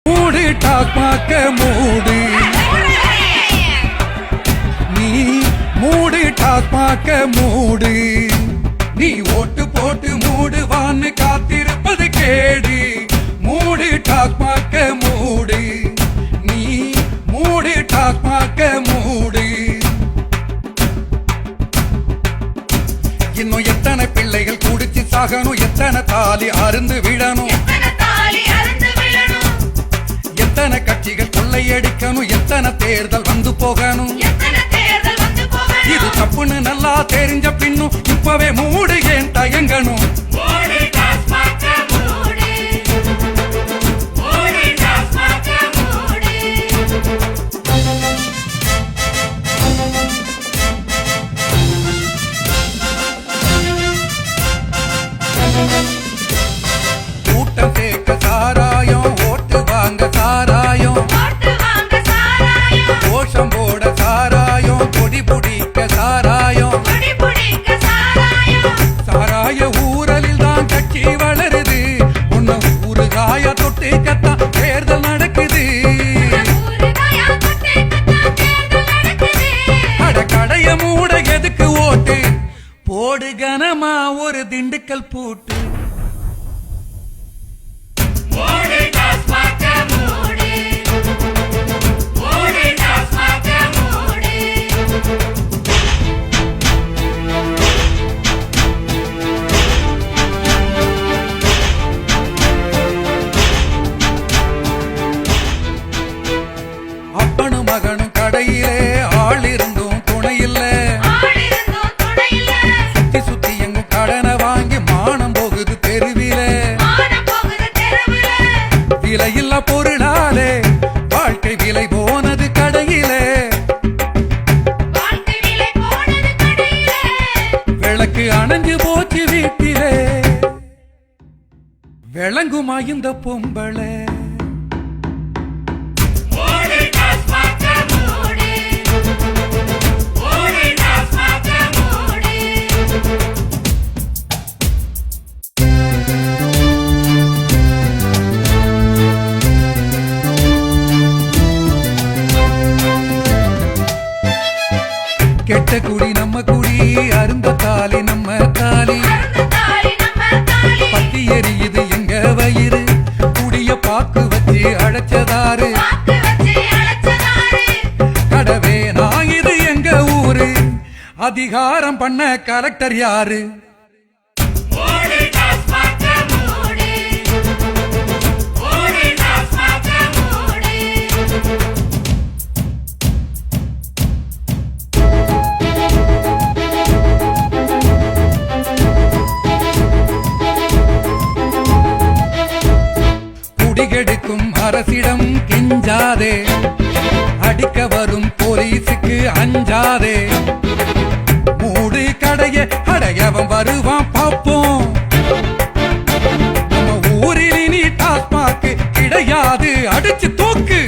மூடு டாக்மாக்க மூடு நீ மூடு டாக்மாக்க மூடு நீ ஓட்டு போட்டு மூடுவான்னு காத்திருப்பது கேடு மூடு டாக்மாக்க மூடு நீ மூடு டாக்மாக்க மூடு இன்னும் எத்தனை பிள்ளைகள் குடிச்சு சாகணும் எத்தனை தாலி அருந்து விடணும் எத்தனை கட்சிகள் கொள்ளையடிக்கணும் எத்தனை தேர்தல் வந்து போகணும் இது தப்புன்னு நல்லா தெரிஞ்ச பின்னும் இப்பவே மூடு ஏன் தயங்கணும் கூட்டம் சேர்க்க சாராயம் ஓட்டு வாங்க சாராயம் கோஷம் போட சாராயம் கொடி பிடிக்க சாராயம் சாராய ஊரலில் தான் கட்சி வளருது உன்ன ஊறுகாய தொட்டுக்கத்தான் தேர்தல் நடக்குது அட கடைய மூட எதுக்கு ஓட்டு போடு கனமா ஒரு திண்டுக்கல் பூட்டு அப்பனும் மகனும் கடையிலே ஆள் இருந்தும் துணை இல்ல சுத்தி சுத்தி எங்கும் கடனை வாங்கி மானம் போகுது தெருவிலே விலையில்லா பொருளாலே வாழ்க்கை விலை போனது கடையிலே விளக்கு அணைஞ்சு போச்சு வீட்டிலே விளங்குமா இந்த பொம்பளை கெட்ட குடி நம்ம குடி அருந்த தாலி நம்ம தாலி பத்தி எரியுது எங்க வயிறு குடிய பாக்கு வச்சு அழைச்சதாரு கடவே நான் இது எங்க ஊரு அதிகாரம் பண்ண கலெக்டர் யாரு குடிகெடுக்கும் அரசிடம் கெஞ்சாதே அடிக்க வரும் போலீஸுக்கு அஞ்சாதே மூடு கடைய அடையவன் வருவான் பாப்போம் நம்ம ஊரில் இனி டாஸ்மாக்கு கிடையாது அடிச்சு தூக்கு